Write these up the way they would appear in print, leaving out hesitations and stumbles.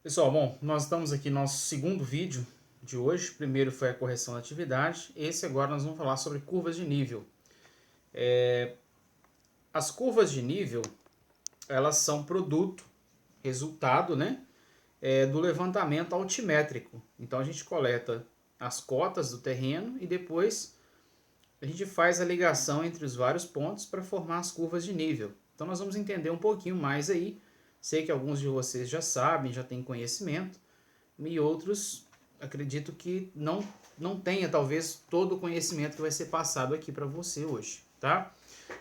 Pessoal, bom, nós estamos aqui no nosso segundo vídeo de hoje. Primeiro foi a correção da atividade. Esse agora nós vamos falar sobre curvas de nível. As curvas de nível, elas são produto, resultado, né, do levantamento altimétrico. Então a gente coleta as cotas do terreno e depois a gente faz a ligação entre os vários pontos para formar as curvas de nível. Então nós vamos entender um pouquinho mais aí. Sei que alguns de vocês já sabem, já têm conhecimento, e outros acredito que não tenha talvez todo o conhecimento que vai ser passado aqui para você hoje, tá?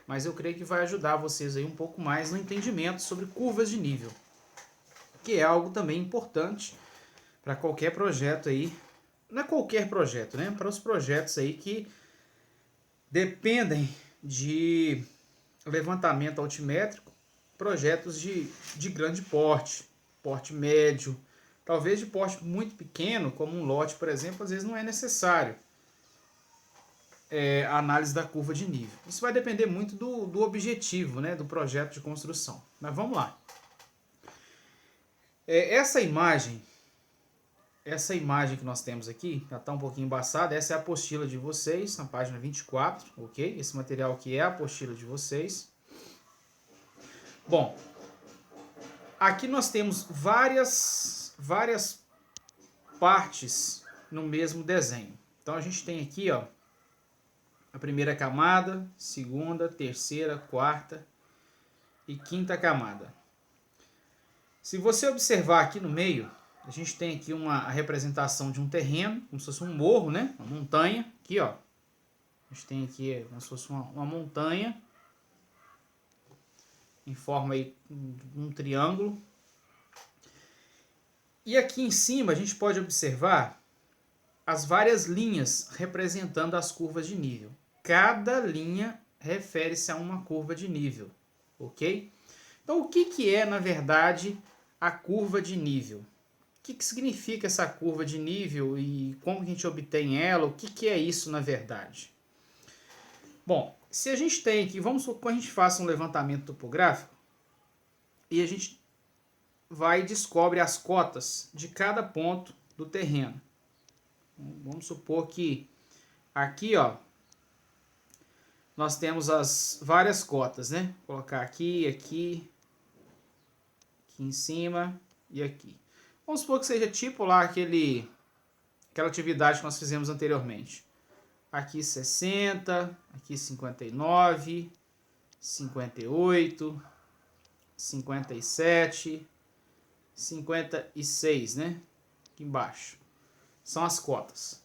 Mas eu creio que vai ajudar vocês aí um pouco mais no entendimento sobre curvas de nível, que é algo também importante para qualquer projeto aí. Não é qualquer projeto, né? Para os projetos aí que dependem de levantamento altimétrico, projetos de grande porte, porte médio, talvez de porte muito pequeno, como um lote, por exemplo, às vezes não é necessário a análise da curva de nível. Isso vai depender muito do objetivo, né, do projeto de construção. Mas vamos lá. Essa imagem que nós temos aqui, já está um pouquinho embaçada, essa é a apostila de vocês, na página 24, ok? Esse material aqui é a apostila de vocês. Bom, aqui nós temos várias partes no mesmo desenho. Então a gente tem aqui, ó, a primeira camada, segunda, terceira, quarta e quinta camada. Se você observar aqui no meio, a gente tem aqui a representação de um terreno, como se fosse um morro, né? Uma montanha. Aqui, ó. A gente tem aqui como se fosse uma montanha em forma aí um triângulo. E aqui em cima a gente pode observar as várias linhas representando as curvas de nível. Cada linha refere-se a uma curva de nível, ok? Então, o que é, na verdade, a curva de nível? O que significa essa curva de nível e como a gente obtém ela? O que é isso, na verdade? Bom, se a gente tem aqui, vamos supor que a gente faça um levantamento topográfico e a gente vai e descobre as cotas de cada ponto do terreno. Vamos supor que aqui, ó, nós temos as várias cotas, né? Vou colocar aqui, aqui em cima e aqui. Vamos supor que seja tipo lá aquela atividade que nós fizemos anteriormente. Aqui 60, aqui 59, 58, 57, 56, né? Aqui embaixo. São as cotas.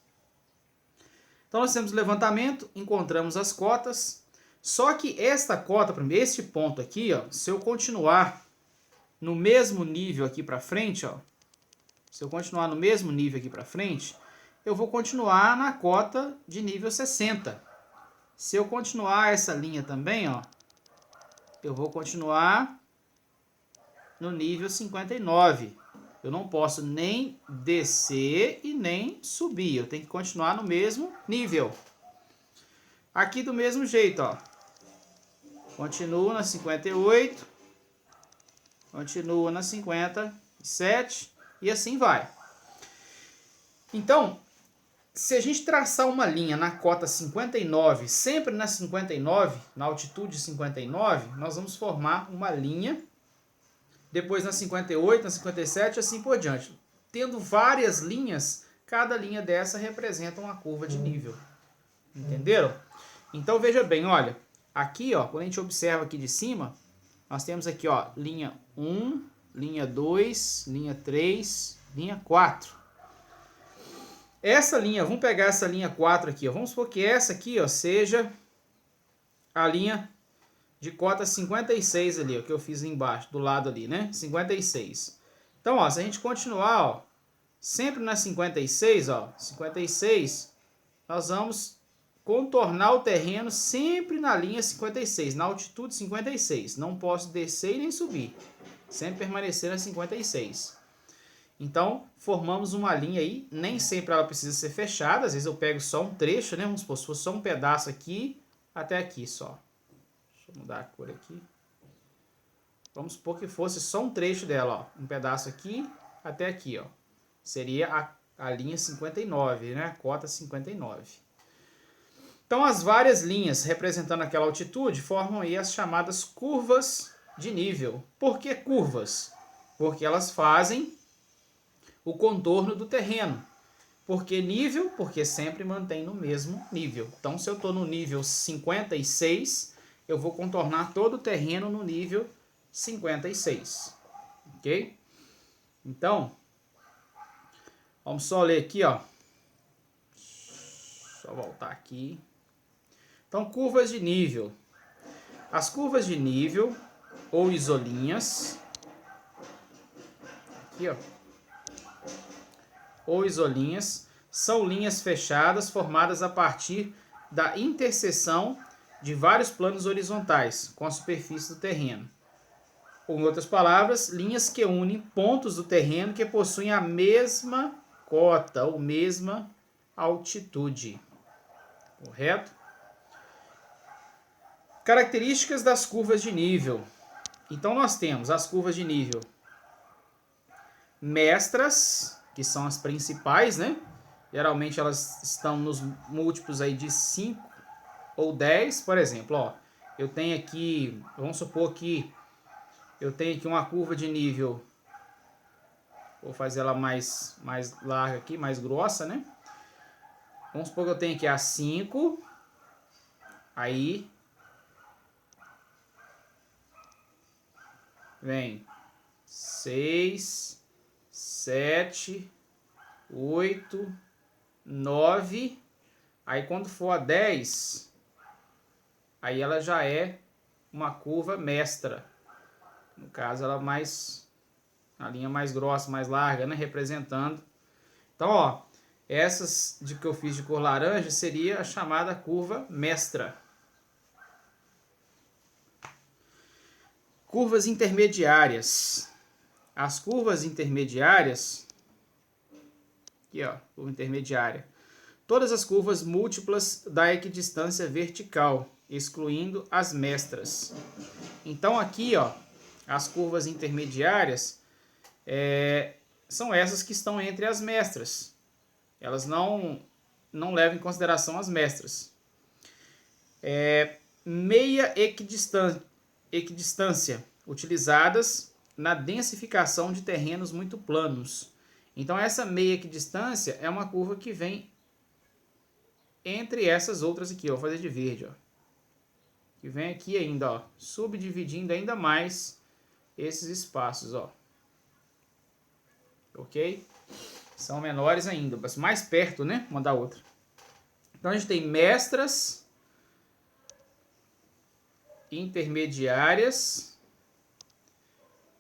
Então nós temos o levantamento, encontramos as cotas. Só que esta cota, este ponto aqui, ó, se eu continuar no mesmo nível aqui para frente, ó, se eu continuar no mesmo nível aqui para frente, eu vou continuar na cota de nível 60. Se eu continuar essa linha também, ó, eu vou continuar no nível 59. Eu não posso nem descer e nem subir. Eu tenho que continuar no mesmo nível. Aqui do mesmo jeito, ó. Continuo na 58. Continuo na 57. E assim vai. Então, se a gente traçar uma linha na cota 59, sempre na 59, na altitude 59, nós vamos formar uma linha. Depois na 58, na 57, assim por diante. Tendo várias linhas, cada linha dessa representa uma curva de nível. Entenderam? Então veja bem, olha, aqui, ó, quando a gente observa aqui de cima, nós temos aqui, ó, linha 1, linha 2, linha 3, linha 4. Essa linha, vamos pegar essa linha 4 aqui, ó, vamos supor que essa aqui, ó, seja a linha de cota 56 ali, ó, que eu fiz embaixo, do lado ali, né? 56. Então, ó, se a gente continuar, ó, sempre na 56, ó, 56, nós vamos contornar o terreno sempre na linha 56, na altitude 56. Não posso descer e nem subir. Sempre permanecer na 56. Então, formamos uma linha aí, nem sempre ela precisa ser fechada, às vezes eu pego só um trecho, né? Vamos supor, se for só um pedaço aqui, até aqui só. Deixa eu mudar a cor aqui. Vamos supor que fosse só um trecho dela, ó. Um pedaço aqui até aqui, ó. Seria a linha 59, né? A cota 59. Então, as várias linhas representando aquela altitude formam aí as chamadas curvas de nível. Por que curvas? Porque elas fazem o contorno do terreno. Por que nível? Porque sempre mantém no mesmo nível. Então, se eu estou no nível 56, eu vou contornar todo o terreno no nível 56. Ok? Então, vamos só ler aqui, ó. Só voltar aqui. Então, curvas de nível. As curvas de nível, ou isolinhas, aqui, ó, ou isolinhas, são linhas fechadas formadas a partir da interseção de vários planos horizontais com a superfície do terreno. Ou, em outras palavras, linhas que unem pontos do terreno que possuem a mesma cota ou mesma altitude. Correto? Características das curvas de nível. Então, nós temos as curvas de nível mestras, que são as principais, né? Geralmente elas estão nos múltiplos aí de 5 ou 10, por exemplo, ó. Eu tenho aqui, vamos supor que eu tenho aqui uma curva de nível, vou fazer ela mais larga aqui, mais grossa, né? Vamos supor que eu tenho aqui a 5, aí vem 6, 7, 8, 9, aí quando for a 10, aí ela já é uma curva mestra. No caso, ela a linha mais grossa, mais larga, né? Representando. Então, ó, essas de que eu fiz de cor laranja seria a chamada curva mestra. Curvas intermediárias. As curvas intermediárias, aqui ó, curva intermediária. Todas as curvas múltiplas da equidistância vertical, excluindo as mestras. Então aqui, ó, as curvas intermediárias são essas que estão entre as mestras. Elas não levam em consideração as mestras. Meia equidistância, utilizadas na densificação de terrenos muito planos. Então essa meia equidistância é uma curva que vem entre essas outras aqui, ó, vou fazer de verde, ó, que vem aqui ainda, ó, subdividindo ainda mais esses espaços, ó, ok? São menores ainda, mas mais perto, né, uma da outra. Então a gente tem mestras, intermediárias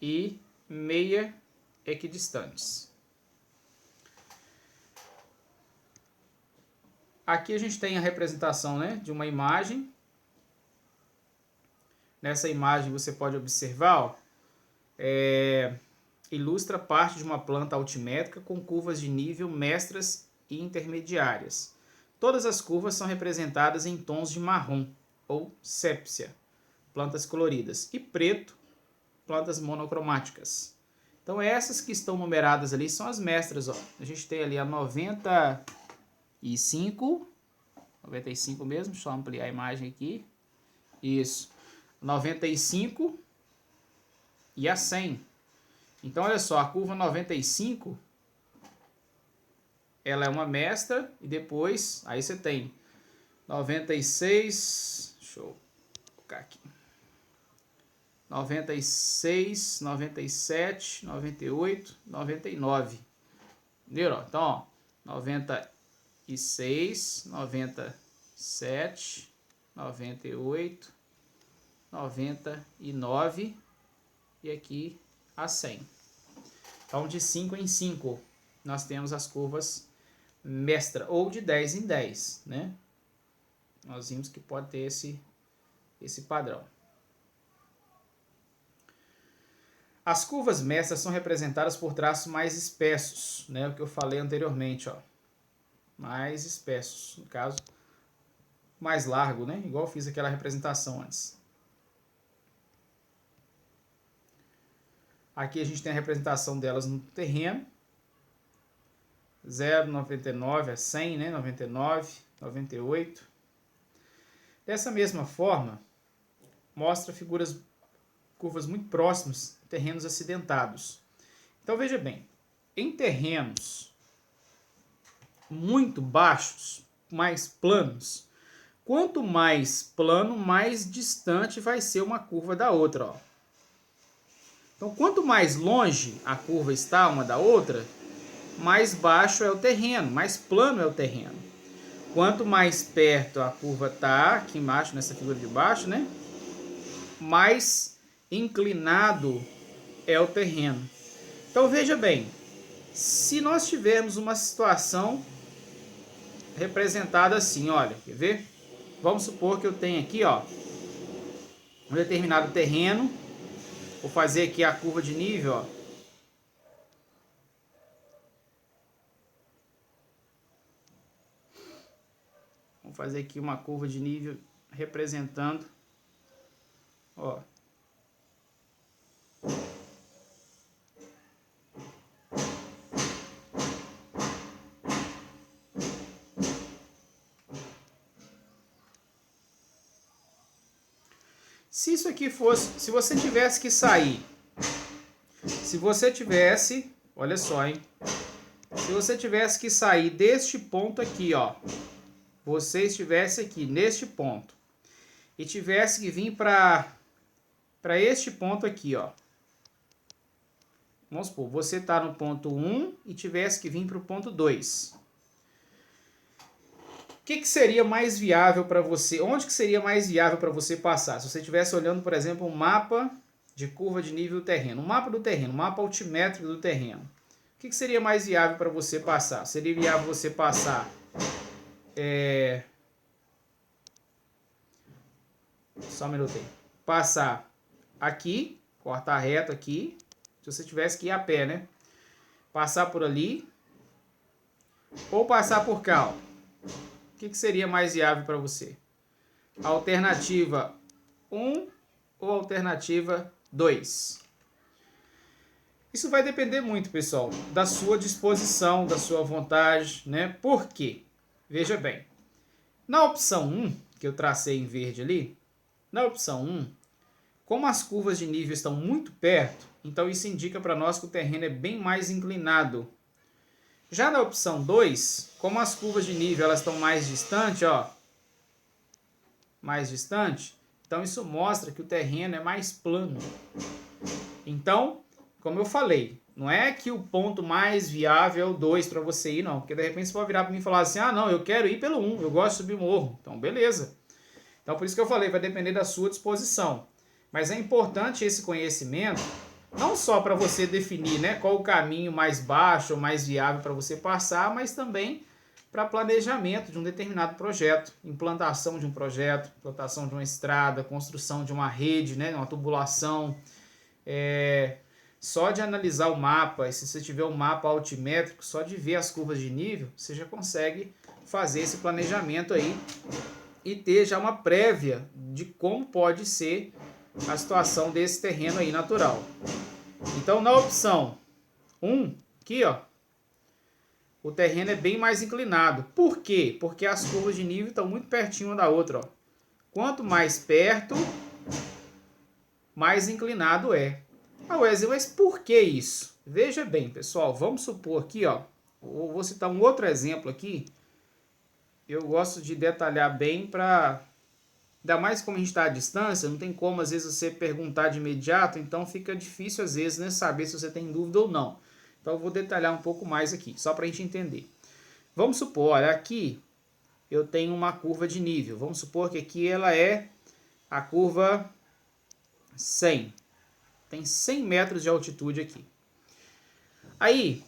e meia equidistantes. Aqui a gente tem a representação, né, de uma imagem. Nessa imagem você pode observar, ó, ilustra parte de uma planta altimétrica com curvas de nível mestras e intermediárias. Todas as curvas são representadas em tons de marrom ou sépia, plantas coloridas, e preto, plantas monocromáticas. Então essas que estão numeradas ali são as mestras, ó. A gente tem ali a 95 mesmo, deixa eu ampliar a imagem aqui. Isso. 95 e a 100. Então olha só, a curva 95 ela é uma mestra e depois aí você tem 96, deixa eu colocar aqui. 96, 97, 98, 99. Entendeu? Então, ó, 96, 97, 98, 99 e aqui a 100. Então, de 5 em 5, nós temos as curvas mestra, ou de 10 em 10, né? Nós vimos que pode ter esse padrão. As curvas mestras são representadas por traços mais espessos, né? O que eu falei anteriormente, ó. Mais espessos, no caso, mais largo, né? Igual eu fiz aquela representação antes. Aqui a gente tem a representação delas no terreno. 0, 99 a 100, né? 99, 98. Dessa mesma forma, mostra curvas muito próximas, terrenos acidentados. Então veja bem, em terrenos muito baixos, mais planos, quanto mais plano, mais distante vai ser uma curva da outra. Ó. Então, quanto mais longe a curva está uma da outra, mais baixo é o terreno, mais plano é o terreno. Quanto mais perto a curva está, aqui embaixo, nessa figura de baixo, né? Mais inclinado é o terreno. Então, veja bem, se nós tivermos uma situação representada assim, olha, quer ver? Vamos supor que eu tenho aqui, ó, um determinado terreno. Vou fazer aqui a curva de nível, ó. Vamos fazer aqui uma curva de nível representando, ó. Se isso aqui fosse, se você tivesse que sair, olha só, hein? Se você tivesse que sair deste ponto aqui, ó, você estivesse aqui neste ponto e tivesse que vir para este ponto aqui, ó. Vamos supor, você está no ponto 1 e tivesse que vir para o ponto 2. O que seria mais viável para você? Onde que seria mais viável para você passar? Se você estivesse olhando, por exemplo, um mapa de curva de nível do terreno, um mapa do terreno, um mapa altimétrico do terreno. O que seria mais viável para você passar? Seria viável você passar só um minutinho. Passar aqui, cortar reto aqui, se você tivesse que ir a pé, né? Passar por ali ou passar por cá, ó. O que seria mais viável para você? Alternativa 1 ou alternativa 2? Isso vai depender muito, pessoal, da sua disposição, da sua vontade, né? Por quê? Veja bem, na opção 1, que eu tracei em verde ali, na opção 1, como as curvas de nível estão muito perto, então isso indica para nós que o terreno é bem mais inclinado. Já na opção 2, como as curvas de nível elas estão mais distantes, ó, mais distante, então isso mostra que o terreno é mais plano. Então, como eu falei, não é que o ponto mais viável é o 2 para você ir, não. Porque de repente você pode virar para mim e falar assim, ah não, eu quero ir pelo 1, eu gosto de subir o morro. Então, beleza. Então, por isso que eu falei, vai depender da sua disposição. Mas é importante esse conhecimento, não só para você definir, né, qual o caminho mais baixo ou mais viável para você passar, mas também para planejamento de um determinado projeto, implantação de um projeto, implantação de uma estrada, construção de uma rede, né, uma tubulação. Só de analisar o mapa, e se você tiver um mapa altimétrico, só de ver as curvas de nível, você já consegue fazer esse planejamento aí e ter já uma prévia de como pode ser a situação desse terreno aí natural. Então, na opção 1, aqui, ó, o terreno é bem mais inclinado. Por quê? Porque as curvas de nível estão muito pertinho uma da outra, ó. Quanto mais perto, mais inclinado é. Ah, Wesley, mas por que isso? Veja bem, pessoal, vamos supor aqui, ó, vou citar um outro exemplo aqui. Eu gosto de detalhar bem para... Ainda mais como a gente está à distância, não tem como, às vezes, você perguntar de imediato, então fica difícil, às vezes, né, saber se você tem dúvida ou não. Então, eu vou detalhar um pouco mais aqui, só para a gente entender. Vamos supor, olha, aqui eu tenho uma curva de nível. Vamos supor que aqui ela é a curva 100. Tem 100 metros de altitude aqui. Aí,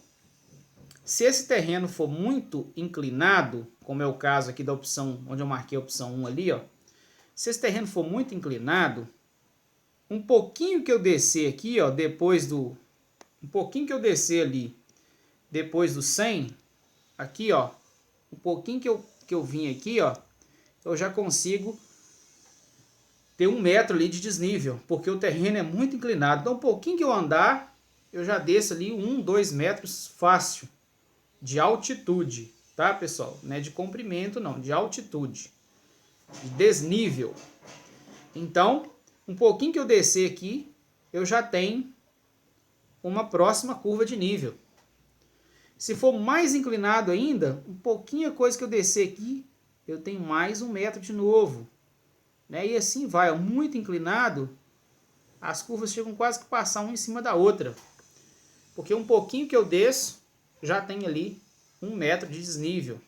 se esse terreno for muito inclinado, como é o caso aqui da opção, onde eu marquei a opção 1 ali, ó. Se esse terreno for muito inclinado, um pouquinho que eu descer aqui, ó, um pouquinho que eu descer ali, depois do 100, aqui, ó, um pouquinho que eu vim aqui, ó, eu já consigo ter 1 metro ali de desnível, porque o terreno é muito inclinado. Então, um pouquinho que eu andar, eu já desço ali 2 metros fácil de altitude, tá, pessoal? Não é de comprimento, não, de altitude, de desnível. Então, um pouquinho que eu descer aqui, eu já tenho uma próxima curva de nível. Se for mais inclinado ainda, um pouquinho a coisa que eu descer aqui, eu tenho mais 1 metro de novo. Né? E assim vai, ó, muito inclinado, as curvas chegam quase que passar uma em cima da outra. Porque um pouquinho que eu desço, já tem ali 1 metro de desnível.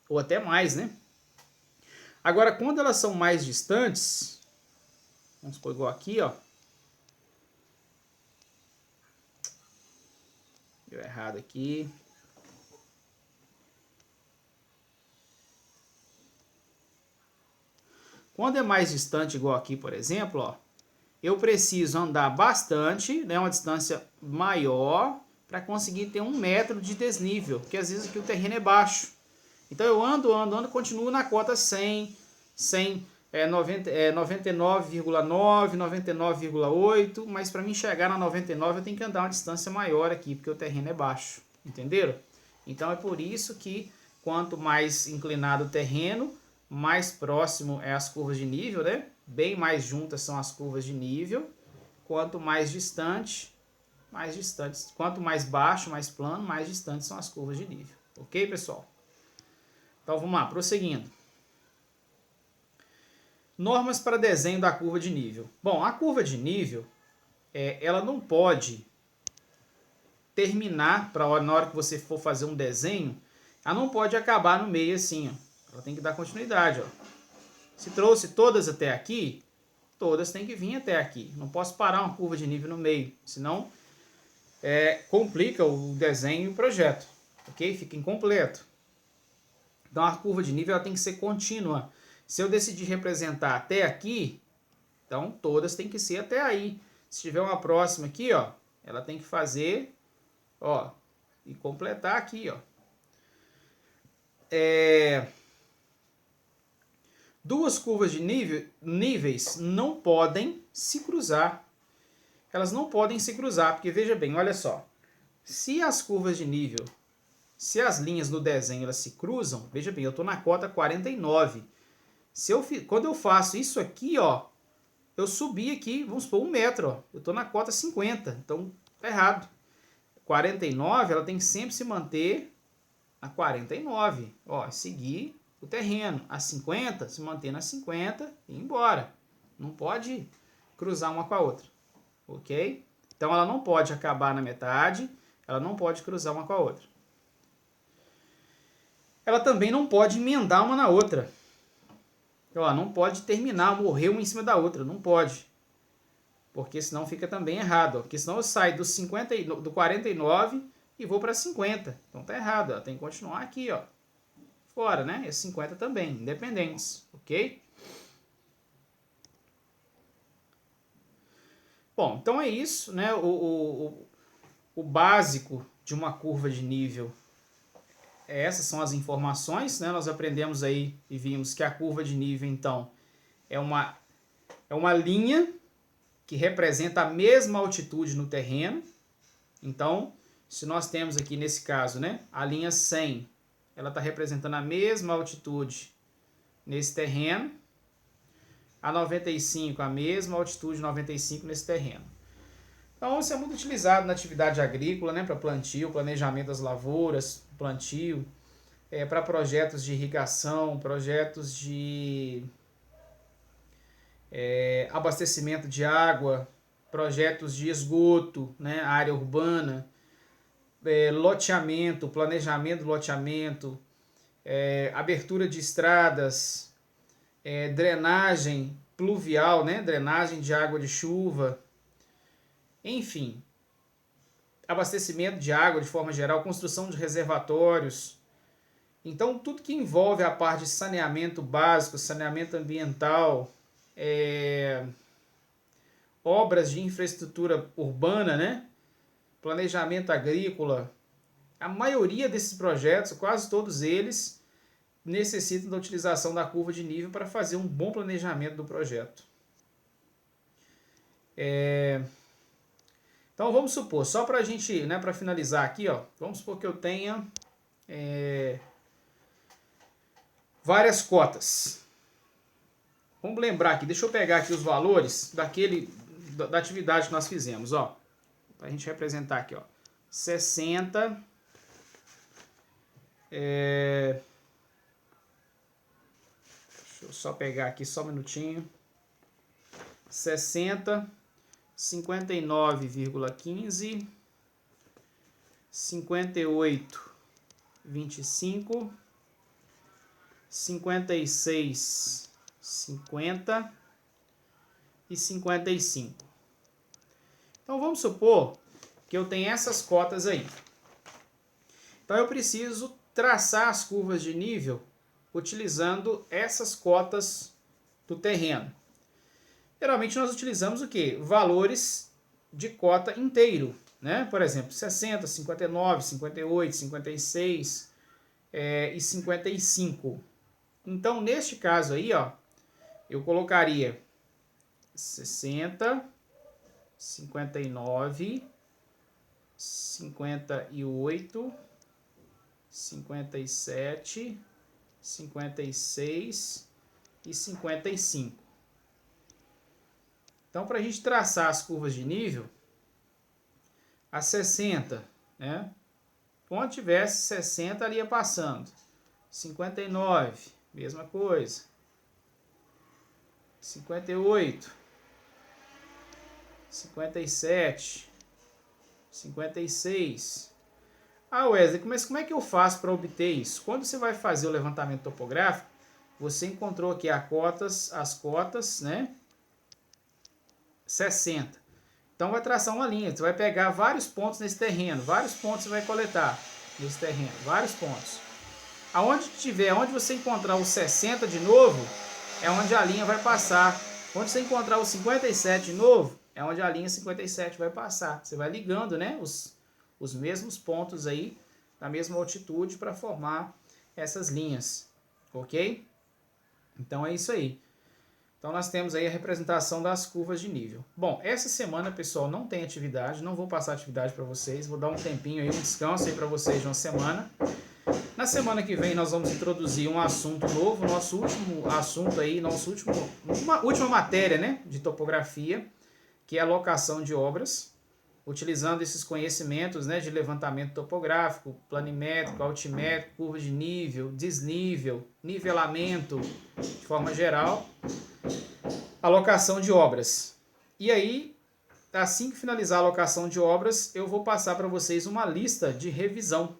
Ou até mais, né? Agora, quando elas são mais distantes, vamos pôr igual aqui, ó. Deu errado aqui. Quando é mais distante, igual aqui, por exemplo, ó, eu preciso andar bastante, né, uma distância maior, para conseguir ter 1 metro de desnível, porque às vezes aqui o terreno é baixo. Então eu ando, continuo na cota 100, 99,9, 99,8, mas para mim chegar na 99 eu tenho que andar uma distância maior aqui, porque o terreno é baixo, entenderam? Então é por isso que quanto mais inclinado o terreno, mais próximo é as curvas de nível, né? Bem mais juntas são as curvas de nível. Quanto mais distante, mais distantes. Quanto mais baixo, mais plano, mais distantes são as curvas de nível. Ok, pessoal? Então vamos lá, prosseguindo. Normas para desenho da curva de nível. Bom, a curva de nível, ela não pode terminar, na hora que você for fazer um desenho, ela não pode acabar no meio assim, ó. Ela tem que dar continuidade, ó. Se trouxe todas até aqui, todas têm que vir até aqui. Não posso parar uma curva de nível no meio, senão complica o desenho e o projeto, ok? Fica incompleto. Então a curva de nível ela tem que ser contínua. Se eu decidir representar até aqui, então todas têm que ser até aí. Se tiver uma próxima aqui, ó, ela tem que fazer, ó, e completar aqui, ó. Duas curvas de níveis não podem se cruzar. Elas não podem se cruzar, porque veja bem, olha só. Se as curvas de nível, se as linhas no desenho elas se cruzam, veja bem, eu estou na cota 49. Quando eu faço isso aqui, ó, eu subi aqui, vamos supor, 1 metro, ó, eu estou na cota 50, então tá errado. 49, ela tem que sempre se manter a 49, ó, seguir o terreno. A 50, se manter na 50 e ir embora. Não pode cruzar uma com a outra, ok? Então ela não pode acabar na metade, ela não pode cruzar uma com a outra. Ela também não pode emendar uma na outra. Ó, não pode terminar, morrer uma em cima da outra, não pode. Porque senão fica também errado. Ó. Porque senão eu saio do 49 e vou para 50. Então tá errado, ó. Tem que continuar aqui, ó. Fora, né? Esse 50 também, independentes, ok? Bom, então é isso, né? O básico de uma curva de nível, essas são as informações, né? Nós aprendemos aí e vimos que a curva de nível, então, é uma linha que representa a mesma altitude no terreno. Então, se nós temos aqui nesse caso, né, a linha 100, ela está representando a mesma altitude nesse terreno. A 95, a mesma altitude 95 nesse terreno. Então, isso é muito utilizado na atividade agrícola, né, para plantio, planejamento das lavouras, plantio, para projetos de irrigação, projetos de abastecimento de água, projetos de esgoto, né, área urbana, loteamento, planejamento do loteamento, abertura de estradas, drenagem pluvial, né, drenagem de água de chuva, enfim, abastecimento de água de forma geral, construção de reservatórios. Então, tudo que envolve a parte de saneamento básico, saneamento ambiental, obras de infraestrutura urbana, né? Planejamento agrícola, a maioria desses projetos, quase todos eles, necessitam da utilização da curva de nível para fazer um bom planejamento do projeto. Então vamos supor, só para a gente, né, para finalizar aqui, ó, vamos supor que eu tenha várias cotas. Vamos lembrar aqui, deixa eu pegar aqui os valores da atividade que nós fizemos, ó, para a gente representar aqui, ó, 60, deixa eu só pegar aqui só um minutinho, 60, 59,15, 58, 25, 56, 50 e 55. Então vamos supor que eu tenho essas cotas aí. Então eu preciso traçar as curvas de nível utilizando essas cotas do terreno. Geralmente nós utilizamos o quê? Valores de cota inteiro, né? Por exemplo, 60, 59, 58, 56 e 55. Então, neste caso aí, ó, eu colocaria 60, 59, 58, 57, 56 e 55. Então, para a gente traçar as curvas de nível, a 60, né? Onde tivesse 60, ali ia passando. 59, mesma coisa. 58, 57, 56. Ah, Wesley, mas como é que eu faço para obter isso? Quando você vai fazer o levantamento topográfico, você encontrou aqui as cotas, né? 60. Então vai traçar uma linha, você vai pegar vários pontos nesse terreno, vários pontos você vai coletar nesse terreno, vários pontos. Onde você encontrar o 60 de novo, é onde a linha vai passar. Onde você encontrar o 57 de novo, é onde a linha 57 vai passar. Você vai ligando, né, os mesmos pontos aí, na mesma altitude, para formar essas linhas, ok? Então é isso aí. Então nós temos aí a representação das curvas de nível. Bom, essa semana, pessoal, não tem atividade, não vou passar atividade para vocês, vou dar um tempinho aí, um descanso aí para vocês de uma semana. Na semana que vem nós vamos introduzir um assunto novo, nosso último assunto aí, última matéria, né, de topografia, que é a locação de obras, utilizando esses conhecimentos, né, de levantamento topográfico, planimétrico, altimétrico, curva de nível, desnível, nivelamento, de forma geral, a locação de obras. E aí, assim que finalizar a locação de obras, eu vou passar para vocês uma lista de revisão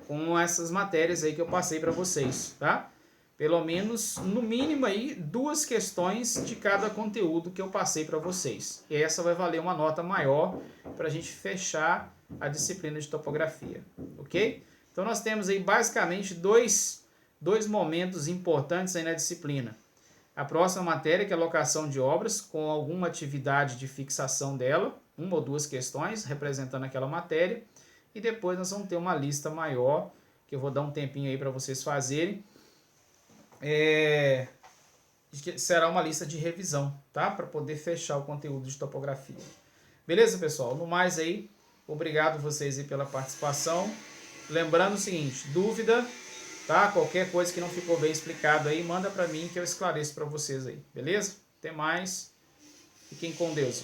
com essas matérias aí que eu passei para vocês, tá? Pelo menos, no mínimo aí, 2 questões de cada conteúdo que eu passei para vocês. E essa vai valer uma nota maior para a gente fechar a disciplina de topografia, ok? Então nós temos aí basicamente dois momentos importantes aí na disciplina. A próxima matéria, que é a locação de obras, com alguma atividade de fixação dela, 1 ou 2 questões representando aquela matéria, e depois nós vamos ter uma lista maior, que eu vou dar um tempinho aí para vocês fazerem, será uma lista de revisão, tá? Para poder fechar o conteúdo de topografia. Beleza, pessoal? No mais aí, obrigado vocês aí pela participação. Lembrando o seguinte, dúvida, tá? Qualquer coisa que não ficou bem explicado aí, manda para mim que eu esclareço para vocês aí, beleza? Até mais. Fiquem com Deus.